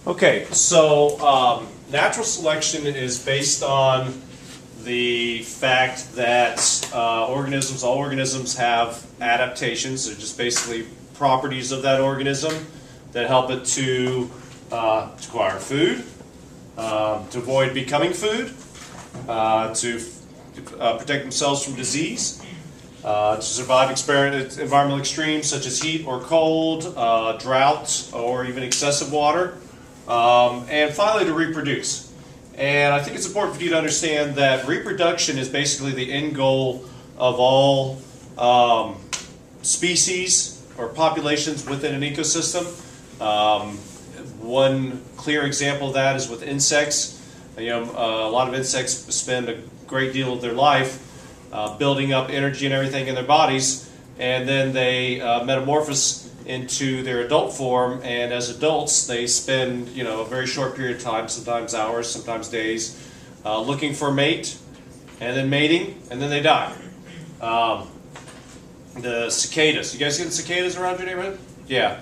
Okay, so natural selection is based on the fact that all organisms have adaptations. They're just basically properties of that organism that help it to acquire food, to avoid becoming food, to protect themselves from disease, to survive environmental extremes such as heat or cold, drought, or even excessive water, and finally to reproduce. And I think it's important for you to understand that reproduction is basically the end goal of all species or populations within an ecosystem. One clear example of that is with insects. A lot of insects spend a great deal of their life building up energy and everything in their bodies, and then they metamorphose into their adult form, and as adults they spend a very short period of time, sometimes hours, sometimes days, looking for a mate, and then mating, and then they die. The cicadas, you guys get cicadas around your neighborhood? Yeah.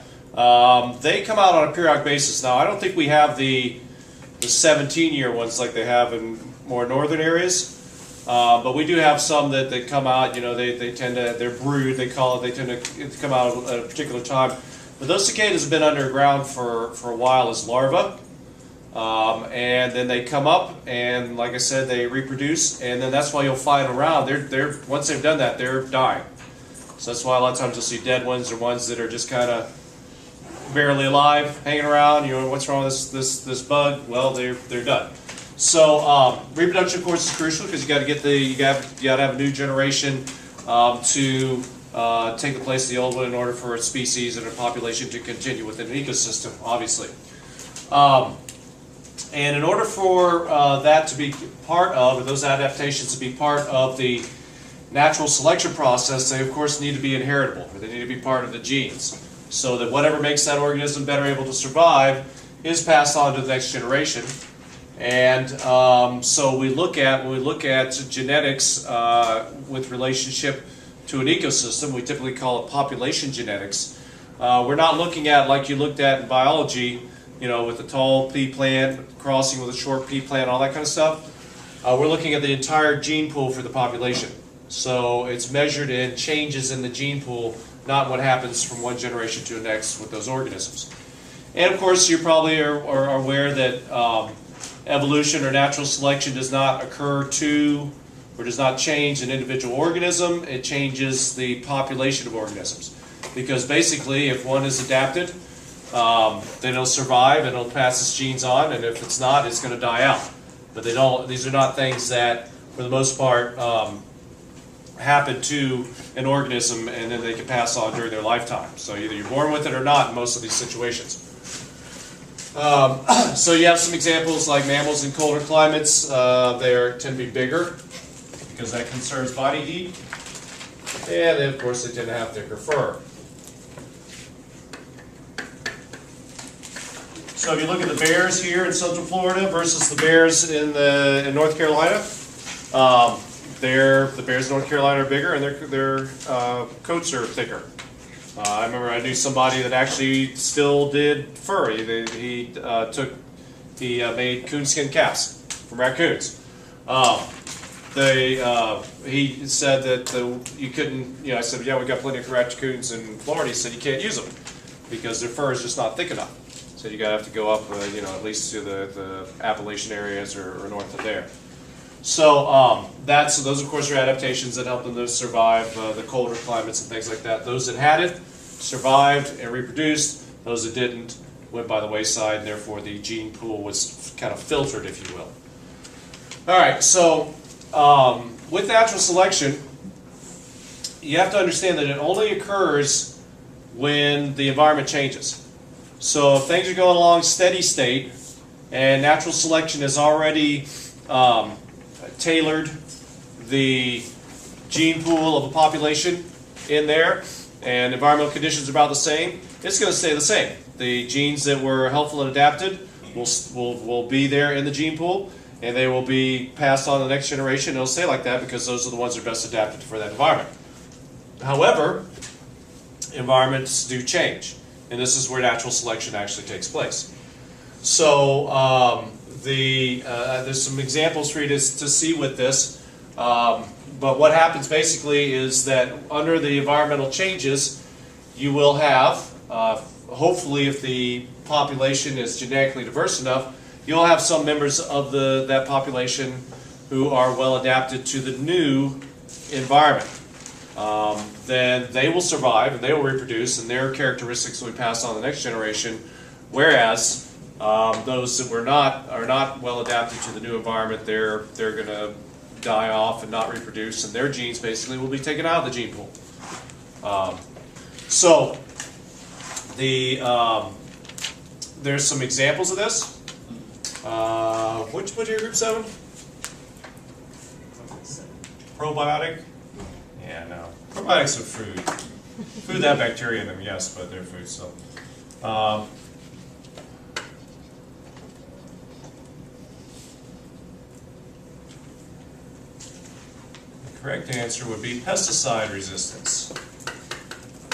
They come out on a periodic basis. Now I don't think we have the 17-year ones like they have in more northern areas. But we do have some that come out, they tend to, their brood, they call it, they tend to come out at a particular time. But those cicadas have been underground for a while as larvae. And then they come up, and like I said, they reproduce, and then that's why you'll find around, once they've done that, they're dying. So that's why a lot of times you'll see dead ones or ones that are just kind of barely alive, hanging around. What's wrong with this bug? Well, they're done. So reproduction, of course, is crucial because you got to have a new generation to take the place of the old one in order for a species and a population to continue within an ecosystem, obviously. And in order for that to be part of, or those adaptations to be part of the natural selection process, they of course need to be inheritable, or they need to be part of the genes, so that whatever makes that organism better able to survive is passed on to the next generation. And so when we look at genetics with relationship to an ecosystem, we typically call it population genetics. We're not looking at, like you looked at in biology, with the tall pea plant crossing with a short pea plant, all that kind of stuff. We're looking at the entire gene pool for the population. So it's measured in changes in the gene pool, not what happens from one generation to the next with those organisms. And of course, you probably are aware that evolution or natural selection does not occur to, or does not change an individual organism. It changes the population of organisms. Because basically, if one is adapted, then it'll survive and it'll pass its genes on, and if it's not, it's going to die out. But these are not things that, for the most part, happen to an organism and then they can pass on during their lifetime. So either you're born with it or not in most of these situations. So you have some examples like mammals in colder climates. They tend to be bigger because that conserves body heat. And then of course they tend to have thicker fur. So if you look at the bears here in Central Florida versus the bears in North Carolina, the bears in North Carolina are bigger and their coats are thicker. I remember I knew somebody that actually still did fur. He made coonskin caps from raccoons. He said that you couldn't. I said, yeah, we got plenty of raccoons in Florida. He said you can't use them because their fur is just not thick enough. So you have to go up, at least to the Appalachian areas or north of there. So those of course are adaptations that help them to survive the colder climates and things like that. Those that had it survived and reproduced. Those that didn't went by the wayside, and therefore the gene pool was kind of filtered, if you will. All right, so with natural selection, you have to understand that it only occurs when the environment changes. So if things are going along steady state and natural selection has already tailored the gene pool of a population in there, and environmental conditions are about the same, it's going to stay the same. The genes that were helpful and adapted will be there in the gene pool, and they will be passed on to the next generation. It'll stay like that because those are the ones that are best adapted for that environment. However, environments do change, and this is where natural selection actually takes place. So there's some examples for you to see with this. But what happens basically is that under the environmental changes, you will have, hopefully if the population is genetically diverse enough, you'll have some members of that population who are well adapted to the new environment. Then they will survive and they will reproduce, and their characteristics will be passed on to the next generation, whereas those that are not well adapted to the new environment, they're going to die off and not reproduce, and their genes basically will be taken out of the gene pool. So there's some examples of this. Which are your group 7? Probiotic? Yeah, no. Probiotics are food. Food that bacteria in them, yes, but they're food. So, the correct answer would be pesticide resistance.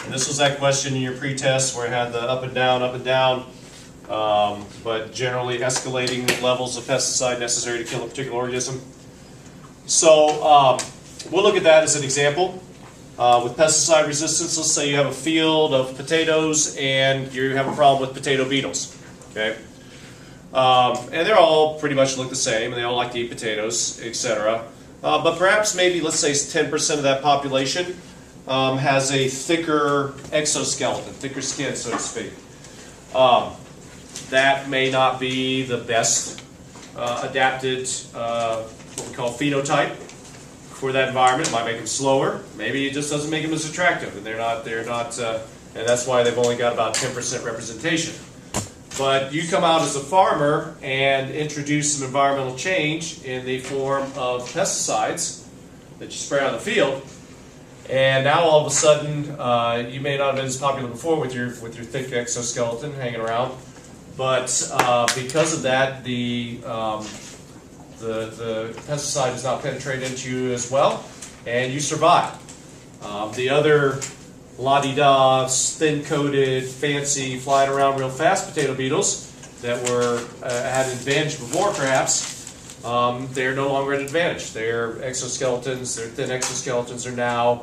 And this was that question in your pretest where it had the up and down, but generally escalating levels of pesticide necessary to kill a particular organism. So we'll look at that as an example. With pesticide resistance, let's say you have a field of potatoes and you have a problem with potato beetles. Okay, and they all pretty much look the same, and they all like to eat potatoes, etc. But perhaps maybe, let's say 10% of that population has a thicker exoskeleton, thicker skin, so to speak. That may not be the best adapted, what we call phenotype for that environment. It might make them slower. Maybe it just doesn't make them as attractive, and they're not, and that's why they've only got about 10% representation. But you come out as a farmer and introduce some environmental change in the form of pesticides that you spray on the field, and now all of a sudden you may not have been as popular before with your thick exoskeleton hanging around, but because of that, the pesticide does not penetrate into you as well, and you survive. The other la-di-da, thin-coated, fancy, flying around real fast potato beetles that had an advantage before, perhaps, they're no longer an advantage. Their exoskeletons, their thin exoskeletons, are now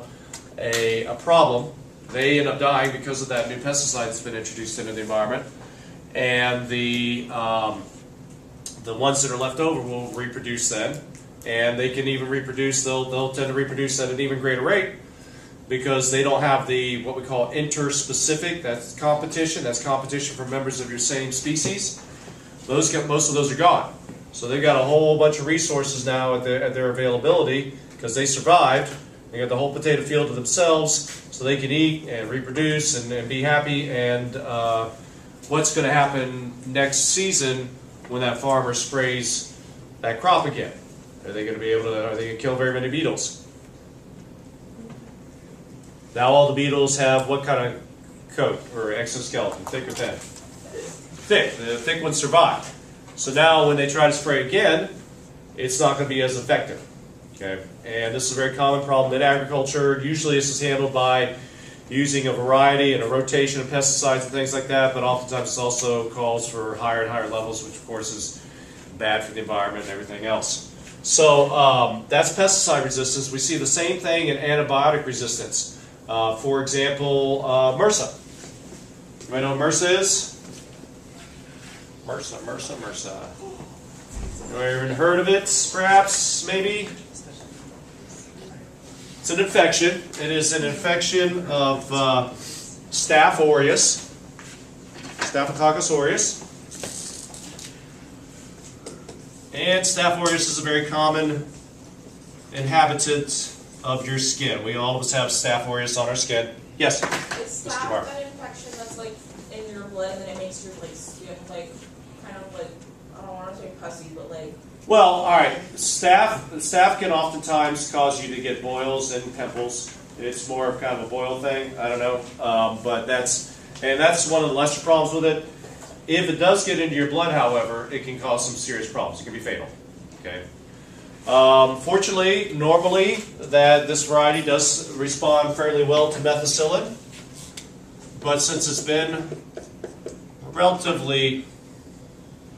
a problem. They end up dying because of that new pesticide that's been introduced into the environment, and the ones that are left over will reproduce then, and they can even reproduce. They'll tend to reproduce at an even greater rate because they don't have the what we call interspecific. That's competition. That's competition for members of your same species. Most of those are gone. So they've got a whole bunch of resources now at their availability because they survived. They got the whole potato field to themselves, so they can eat and reproduce and be happy. And what's going to happen next season when that farmer sprays that crop again? Are they going to kill very many beetles? Now all the beetles have what kind of coat or exoskeleton? Thick or thin? Thick. The thick ones survive. So now when they try to spray again, it's not going to be as effective. Okay? And this is a very common problem in agriculture. Usually this is handled by using a variety and a rotation of pesticides and things like that, but oftentimes it also calls for higher and higher levels, which of course is bad for the environment and everything else. So that's pesticide resistance. We see the same thing in antibiotic resistance. For example, MRSA. Anybody know what MRSA is? MRSA. You ever heard of it, perhaps, maybe? It's an infection. It is an infection of Staph aureus, Staphylococcus aureus. And Staph aureus is a very common inhabitant of your skin. All of us have Staph aureus on our skin. Yes? Is staph an infection that's like in your blood and then it makes your skin like kind of like, I don't want to say pussy, but like... Well, all right. Staph can oftentimes cause you to get boils and pimples. It's more of kind of a boil thing. I don't know, but that's one of the lesser problems with it. If it does get into your blood, however, it can cause some serious problems. It can be fatal. Okay. Fortunately, normally, this variety does respond fairly well to methicillin, but since it's been relatively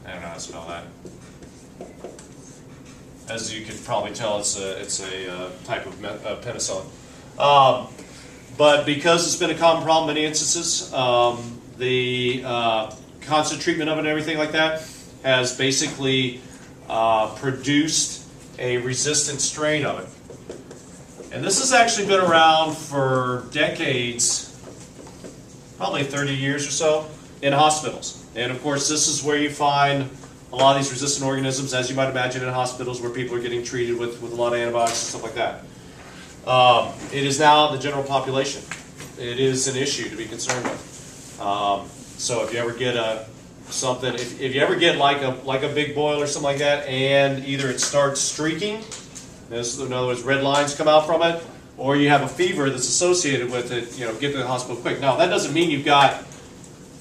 I don't know how to spell that. As you can probably tell, it's a type of penicillin. But because it's been a common problem in many instances, the constant treatment of it and everything like that has basically produced a resistant strain of it. And this has actually been around for decades, probably 30 years or so, in hospitals. And of course, this is where you find a lot of these resistant organisms, as you might imagine, in hospitals where people are getting treated with a lot of antibiotics and stuff like that. It is now in the general population. It is an issue to be concerned with. So if you ever get something, if you ever get like a big boil or something like that, and either it starts streaking, in other words, red lines come out from it, or you have a fever that's associated with it, get to the hospital quick. Now, that doesn't mean you've got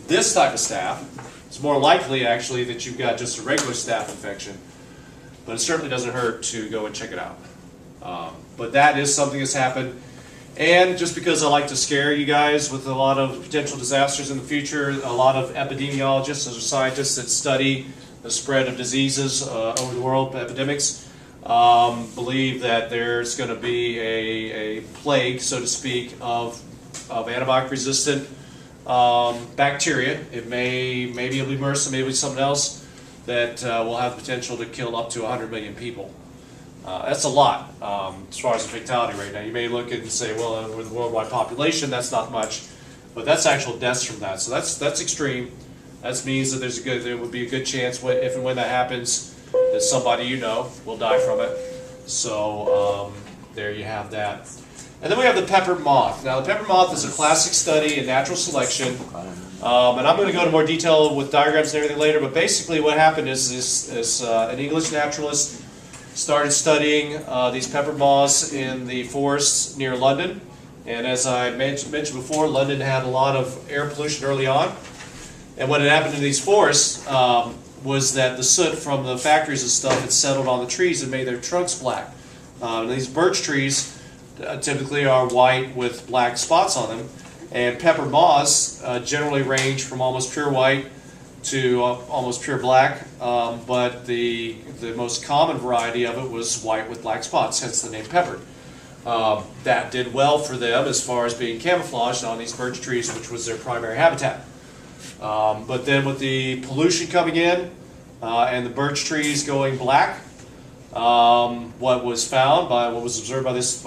this type of staph. It's more likely, actually, that you've got just a regular staph infection, but it certainly doesn't hurt to go and check it out. But that is something that's happened. And just because I like to scare you guys with a lot of potential disasters in the future, a lot of epidemiologists or scientists that study the spread of diseases over the world, epidemics, believe that there's going to be a plague, so to speak, of antibiotic-resistant bacteria. Maybe it'll be MRSA, maybe something else that will have the potential to kill up to 100 million people. That's a lot as far as the fatality rate. Now, you may look at it and say, well, with the worldwide population, that's not much, but that's actual deaths from that. So that's extreme. That means that there would be a good chance, if and when that happens, that somebody you know will die from it. So there you have that. And then we have the peppered moth. Now, the peppered moth is a classic study in natural selection. And I'm going to go into more detail with diagrams and everything later, but basically what happened is an English naturalist started studying these peppered moths in the forests near London. And as I mentioned before, London had a lot of air pollution early on. And what had happened in these forests was that the soot from the factories and stuff had settled on the trees and made their trunks black. These birch trees typically are white with black spots on them. And peppered moths generally range from almost pure white to almost pure black, but the most common variety of it was white with black spots, hence the name peppered. That did well for them as far as being camouflaged on these birch trees, which was their primary habitat. But then with the pollution coming in and the birch trees going black, what was observed by this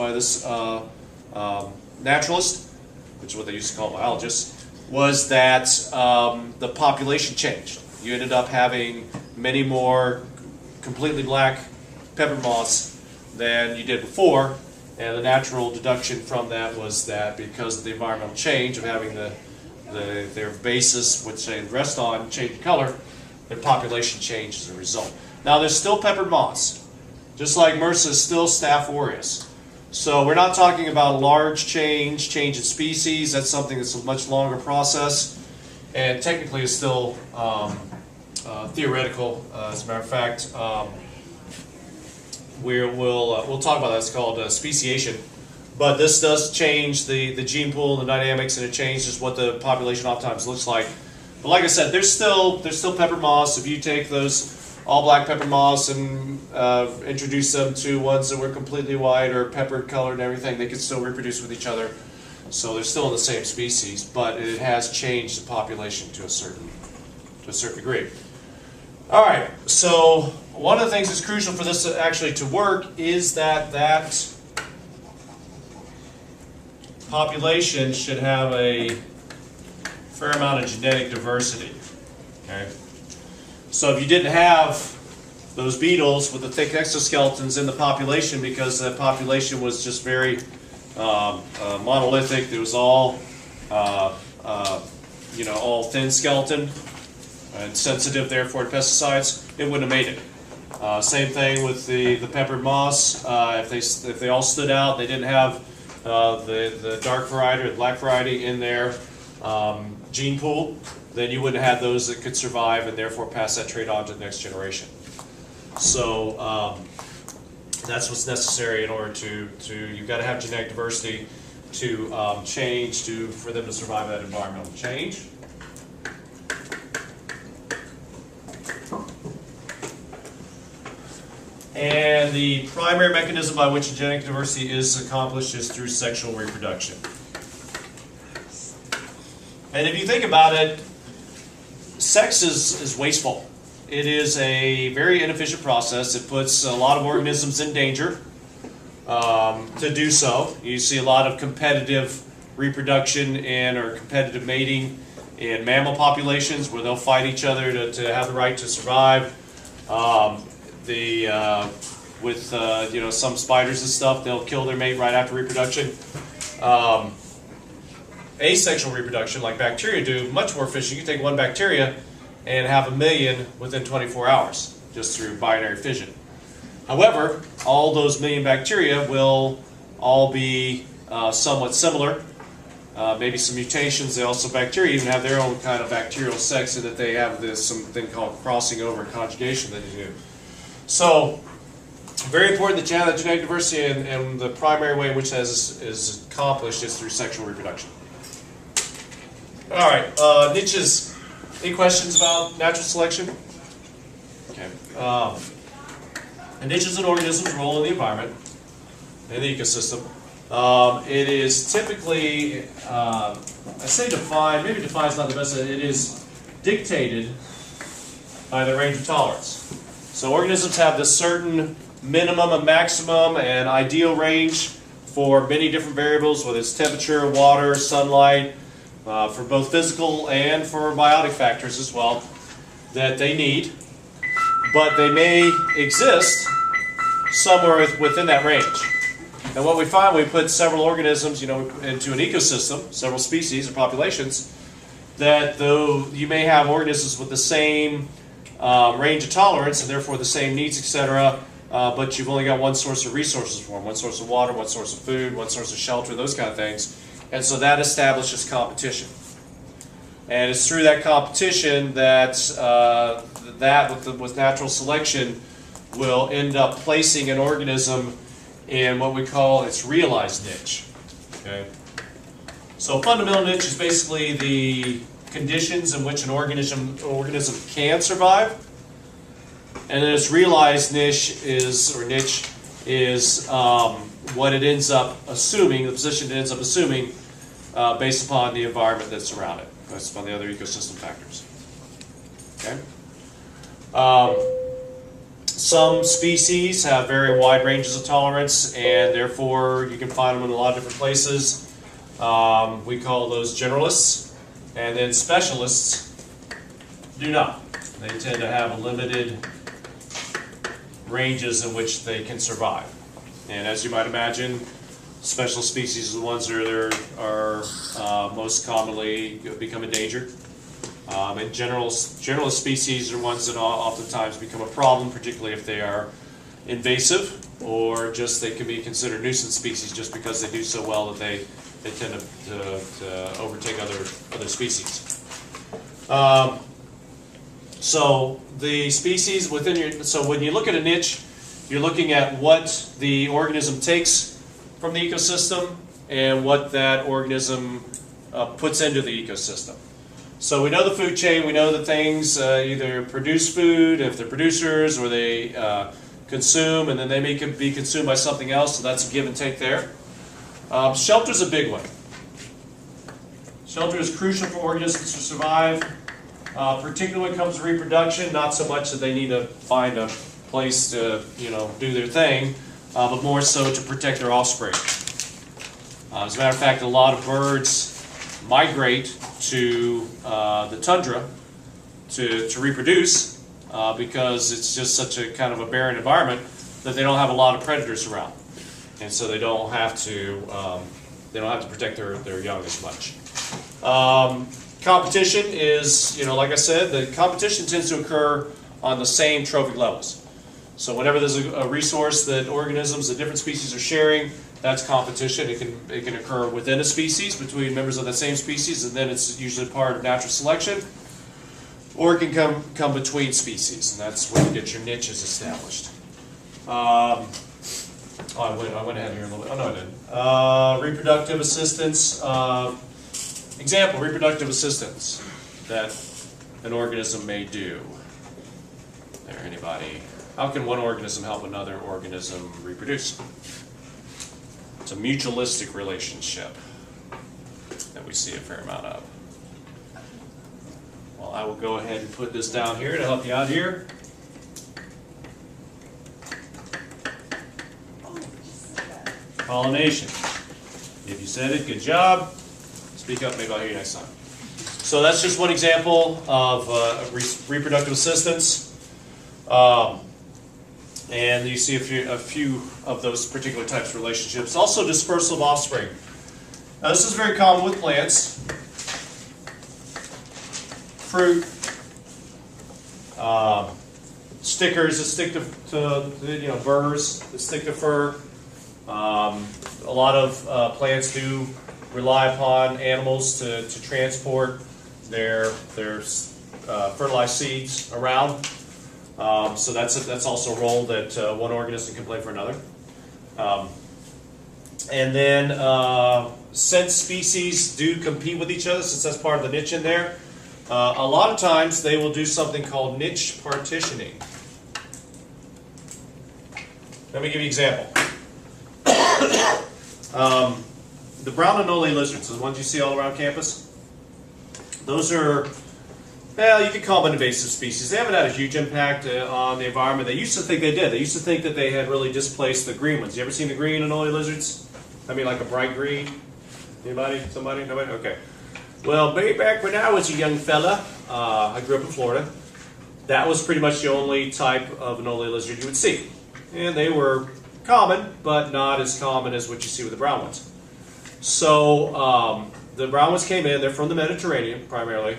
naturalist, which is what they used to call biologists, was that the population changed. You ended up having many more completely black peppered moths than you did before, and the natural deduction from that was that because of the environmental change of having their basis, which they rest on, change color, their population changed as a result. Now, there's still peppered moths, just like MRSA is still Staph aureus. So we're not talking about a large change in species. That's something that's a much longer process, and technically is still theoretical. As a matter of fact, we'll talk about that. It's called speciation. But this does change the gene pool and the dynamics, and it changes what the population oftentimes looks like. But like I said, there's still peppered moths. If you take those all black peppered moths and introduce them to ones that were completely white or peppered colored and everything, they could still reproduce with each other. So they're still in the same species, but it has changed the population to a certain degree. All right, so one of the things that's crucial for this actually to work is that population should have a fair amount of genetic diversity. Okay. So if you didn't have those beetles with the thick exoskeletons in the population, because the population was just very monolithic, it was all all thin skeleton and sensitive therefore to pesticides, it wouldn't have made it. Same thing with the peppered moths. If they all stood out, they didn't have the dark variety or the black variety in their gene pool, then you wouldn't have those that could survive and therefore pass that trait on to the next generation. So that's what's necessary in order to you've got to have genetic diversity to for them to survive that environmental change. And the primary mechanism by which genetic diversity is accomplished is through sexual reproduction. And if you think about it, sex is wasteful. It is a very inefficient process. It puts a lot of organisms in danger to do so. You see a lot of competitive reproduction or competitive mating in mammal populations where they'll fight each other to have the right to survive. With some spiders and stuff, they'll kill their mate right after reproduction. Asexual reproduction, like bacteria do, much more efficient. You can take one bacteria and have 1 million within 24 hours just through binary fission. However, all those million bacteria will all be somewhat similar. Maybe some mutations. They also, bacteria even have their own kind of bacterial sex in that they have something called crossing over and conjugation that they do. So, very important that you have that genetic diversity, and the primary way in which that is accomplished is through sexual reproduction. All right, niches. Any questions about natural selection? Okay. And niches in organisms' role in the environment, in the ecosystem. It is typically, I say defined, maybe defined is not the best, it is dictated by the range of tolerance. So organisms have this certain minimum and maximum and ideal range for many different variables, whether it's temperature, water, sunlight, for both physical and for biotic factors as well, that they need. But they may exist somewhere within that range. And what we find when we put several organisms, into an ecosystem, several species or populations, that though you may have organisms with the same range of tolerance and therefore the same needs, etc., but you've only got one source of resources for them, one source of water, one source of food, one source of shelter, those kind of things. And so that establishes competition. And it's through that competition that with natural selection will end up placing an organism in what we call its realized niche. Okay? So fundamental niche is basically the conditions in which an organism can survive. And then its realized niche is what it ends up assuming, the position it ends up assuming based upon the environment that's around it, based upon the other ecosystem factors. Okay? Some species have very wide ranges of tolerance, and therefore you can find them in a lot of different places. We call those generalists, and then specialists do not. They tend to have limited ranges in which they can survive. And as you might imagine, special species are the ones that are most commonly become endangered. And generalist species are ones that oftentimes become a problem, particularly if they are invasive, or just they can be considered nuisance species just because they do so well that they tend to overtake other species. So the species within so when you look at a niche, you're looking at what the organism takes from the ecosystem and what that organism puts into the ecosystem. So we know the food chain, we know that things either produce food, if they're producers, or they consume, and then they may be consumed by something else, so that's a give and take there. Shelter's a big one. Shelter is crucial for organisms to survive, particularly when it comes to reproduction, not so much that they need to find a place to do their thing, but more so to protect their offspring. As a matter of fact, a lot of birds migrate to the tundra to reproduce because it's just such a kind of a barren environment that they don't have a lot of predators around, and so they don't have to protect their young as much. Competition is, like I said, the competition tends to occur on the same trophic levels. So whenever there's a resource that organisms of different species are sharing, that's competition. It can occur within a species, between members of the same species, and then it's usually part of natural selection. Or it can come between species, and that's where you get your niches established. I went ahead here a little bit. Oh, no, I didn't. Reproductive assistance. Example, reproductive assistance that an organism may do. There, anybody? How can one organism help another organism reproduce? It's a mutualistic relationship that we see a fair amount of. Well, I will go ahead and put this down here to help you out here. Pollination. If you said it, good job. Speak up, maybe I'll hear you next time. So that's just one example of reproductive assistance. And you see a few of those particular types of relationships. Also dispersal of offspring. Now this is very common with plants. Fruit, stickers that stick to burrs that stick to fur. A lot of plants do rely upon animals to transport their fertilized seeds around. So that's also a role that one organism can play for another. And then since species do compete with each other, since that's part of the niche in there, a lot of times they will do something called niche partitioning. Let me give you an example. The brown anole lizards, the ones you see all around campus, those are, well, you could call them an invasive species. They haven't had a huge impact on the environment. They used to think they did. They used to think that they had really displaced the green ones. You ever seen the green anole lizards? I mean, like a bright green? Anybody? Somebody? Nobody? Okay. Well, way back when I was a young fella, I grew up in Florida, that was pretty much the only type of anole lizard you would see. And they were common, but not as common as what you see with the brown ones. So the brown ones came in. They're from the Mediterranean primarily,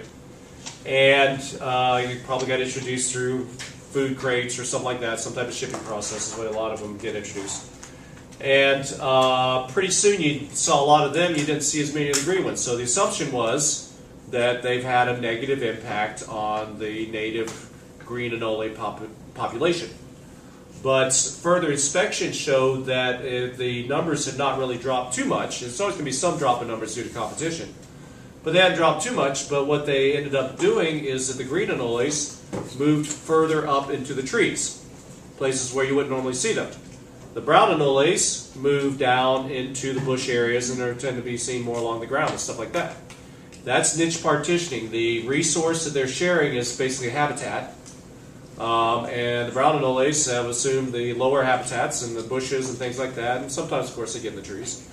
and you probably got introduced through food crates or something like that. Some type of shipping process is where a lot of them get introduced. And pretty soon you saw a lot of them. You didn't see as many of the green ones. So the assumption was that they've had a negative impact on the native green anole population. But further inspection showed that the numbers had not really dropped too much. There's always going to be some drop in numbers due to competition. But they hadn't dropped too much, but what they ended up doing is that the green anoles moved further up into the trees, places where you wouldn't normally see them. The brown anoles moved down into the bush areas and they tend to be seen more along the ground and stuff like that. That's niche partitioning. The resource that they're sharing is basically habitat. And the brown anoles have assumed the lower habitats and the bushes and things like that, and sometimes, of course, they get in the trees.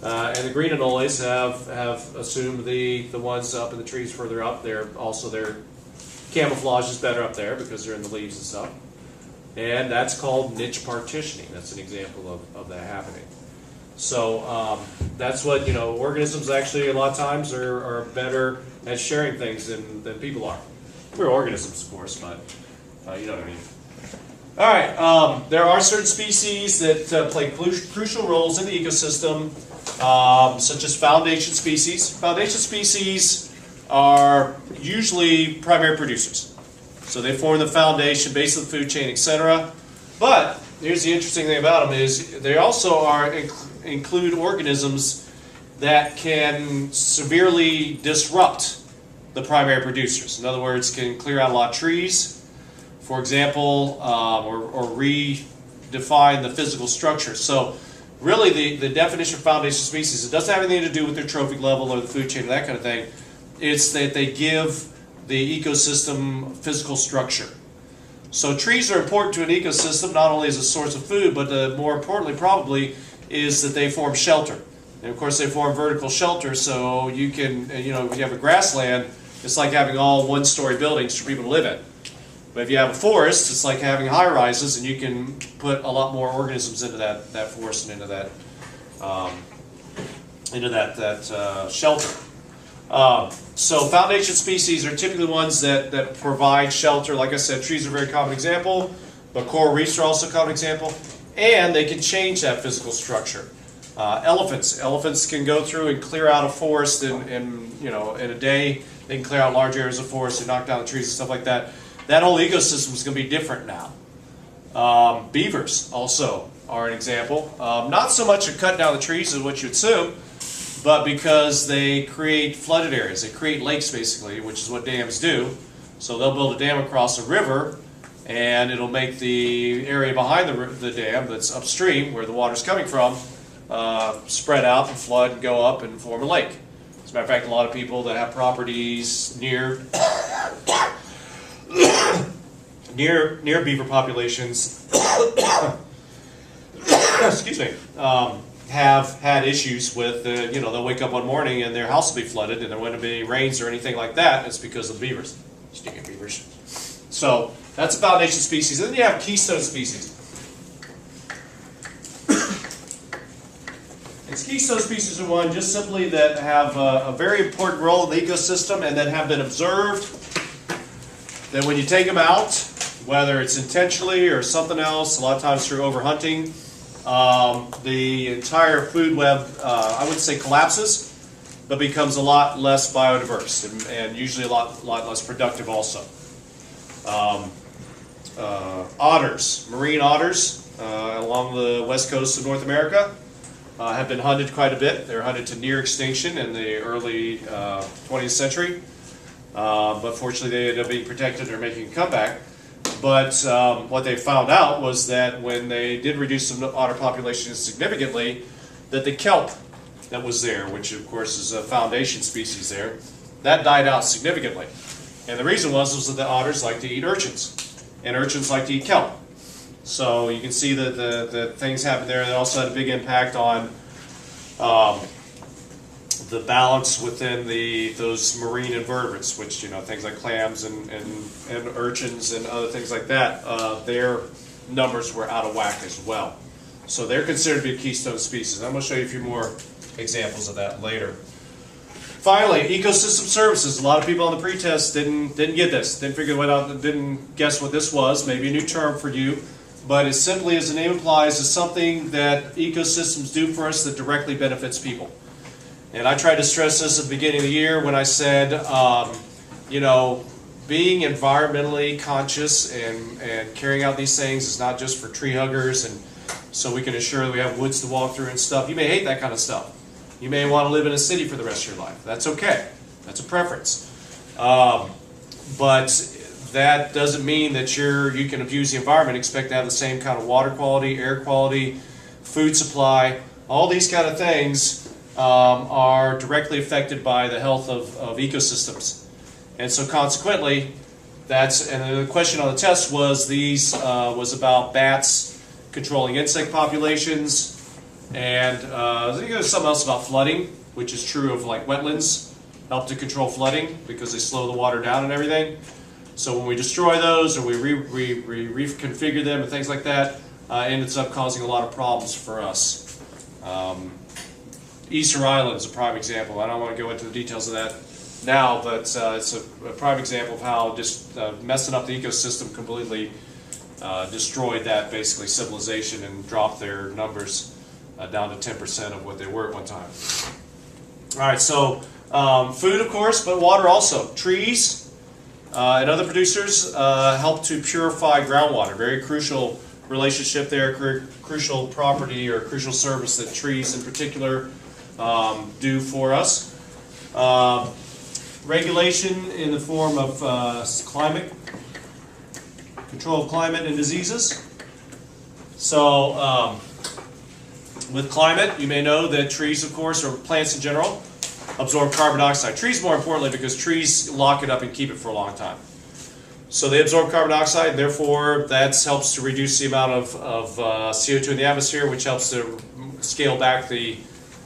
And the green anoles have assumed the ones up in the trees further up. Their camouflage is better up there because they're in the leaves and stuff. And that's called niche partitioning. That's an example of that happening. So that's what, organisms actually a lot of times are better at sharing things than people are. We're organisms, of course, but you know what I mean. All right, there are certain species that play crucial roles in the ecosystem, such as foundation species. Foundation species are usually primary producers. So they form the foundation, base of the food chain, etc. But here's the interesting thing about them is they also include organisms that can severely disrupt the primary producers. In other words, can clear out a lot of trees, for example, or redefine the physical structure. So really the definition of foundation species, it doesn't have anything to do with their trophic level or the food chain or that kind of thing. It's that they give the ecosystem physical structure. So trees are important to an ecosystem not only as a source of food, but more importantly probably is that they form shelter. And of course they form vertical shelter, so you can, if you have a grassland, it's like having all one-story buildings for people to live in. But if you have a forest, it's like having high-rises, and you can put a lot more organisms into that forest and into that shelter. So foundation species are typically ones that provide shelter. Like I said, trees are a very common example, but coral reefs are also a common example, and they can change that physical structure. Elephants can go through and clear out a forest in a day. They can clear out large areas of forest and knock down the trees and stuff like that. That whole ecosystem is going to be different now. Beavers also are an example. Not so much to cut down the trees as what you assume, but because they create flooded areas. They create lakes basically, which is what dams do. So they'll build a dam across a river, and it'll make the area behind the dam that's upstream, where the water's coming from, spread out and flood and go up and form a lake. As a matter of fact, a lot of people that have properties near near beaver populations excuse me, have had issues with, they'll wake up one morning and their house will be flooded, and there wouldn't be any rains or anything like that. It's because of the beavers. Stinking beavers. So that's about foundation species. And then you have keystone species. And keystone species are one just simply that have a very important role in the ecosystem and that have been observed that when you take them out, whether it's intentionally or something else, a lot of times through overhunting, the entire food web, I wouldn't say collapses, but becomes a lot less biodiverse and usually a lot less productive also. Otters, marine otters along the west coast of North America have been hunted quite a bit. They were hunted to near extinction in the early 20th century, but fortunately they ended up being protected or making a comeback. But what they found out was that when they did reduce some otter populations significantly, that the kelp that was there, which of course is a foundation species there, that died out significantly. And the reason was that the otters like to eat urchins, and urchins like to eat kelp. So you can see that the things happen there. They also had a big impact on the balance within those marine invertebrates, which, things like clams and urchins and other things like that, their numbers were out of whack as well. So they're considered to be a keystone species. I'm going to show you a few more examples of that later. Finally, ecosystem services. A lot of people on the pretest didn't get this, didn't guess what this was. Maybe a new term for you, but it simply, as the name implies, is something that ecosystems do for us that directly benefits people. And I tried to stress this at the beginning of the year when I said, being environmentally conscious and carrying out these things is not just for tree huggers and so we can ensure that we have woods to walk through and stuff. You may hate that kind of stuff. You may want to live in a city for the rest of your life. That's okay. That's a preference. But that doesn't mean that you can abuse the environment, expect to have the same kind of water quality, air quality, food supply. All these kind of things are directly affected by the health of ecosystems. And so consequently, and the question on the test was about bats controlling insect populations, and I think there's something else about flooding, which is true of like wetlands, help to control flooding because they slow the water down and everything. So when we destroy those or we reconfigure them and things like that, it ends up causing a lot of problems for us. Easter Island is a prime example. I don't want to go into the details of that now, but it's a prime example of how just messing up the ecosystem completely destroyed that basically civilization and dropped their numbers down to 10% of what they were at one time. All right, so food, of course, but water also. Trees and other producers help to purify groundwater. Very crucial relationship there, crucial property or crucial service that trees in particular do for us. Regulation in the form of climate, control of climate and diseases. So with climate, you may know that trees, of course, or plants in general, absorb carbon dioxide. Trees more importantly because trees lock it up and keep it for a long time. So they absorb carbon dioxide, and therefore that helps to reduce the amount of CO2 in the atmosphere, which helps to scale back the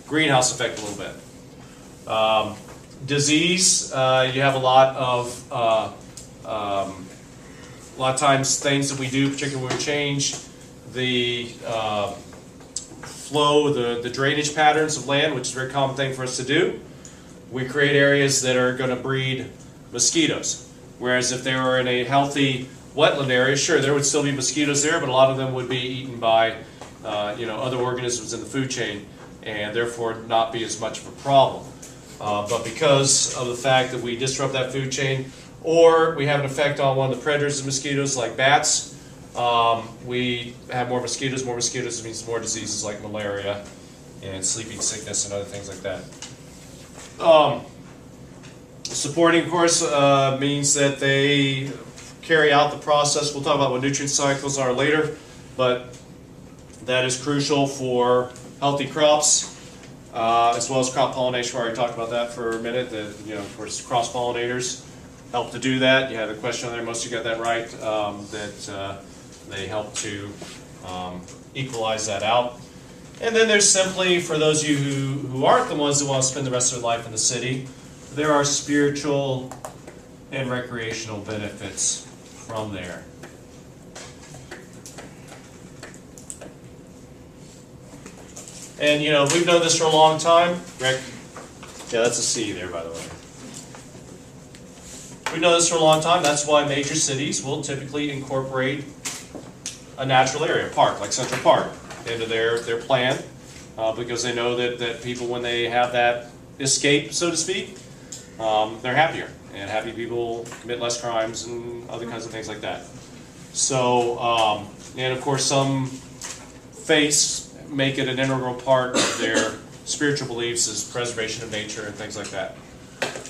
greenhouse effect a little bit. Disease, you have a lot of times things that we do, particularly when we change the flow, the drainage patterns of land, which is a very common thing for us to do. We create areas that are going to breed mosquitoes. Whereas if they were in a healthy wetland area, sure, there would still be mosquitoes there, but a lot of them would be eaten by other organisms in the food chain, and therefore not be as much of a problem. But because of the fact that we disrupt that food chain, or we have an effect on one of the predators of mosquitoes like bats, we have more mosquitoes. More mosquitoes means more diseases like malaria and sleeping sickness and other things like that. Supporting, of course, means that they carry out the process. We'll talk about what nutrient cycles are later, but that is crucial for healthy crops, as well as crop pollination. We already talked about that for a minute. Of course, cross pollinators help to do that. You had a question on there. Most of you got that right. That they help to equalize that out. And then there's simply, for those of you who aren't the ones that want to spend the rest of their life in the city, there are spiritual and recreational benefits from there. And we've known this for a long time. Rick? Yeah, that's a C there, by the way. We've known this for a long time. That's why major cities will typically incorporate a natural area, a park, like Central Park, into their plan, because they know that people, when they have that escape, so to speak, they're happier. And happy people commit less crimes and other kinds of things like that. So, and of course, some faiths make it an integral part of their spiritual beliefs as preservation of nature and things like that.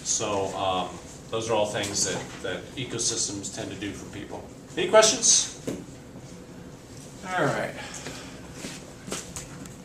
So, those are all things that ecosystems tend to do for people. Any questions? All right.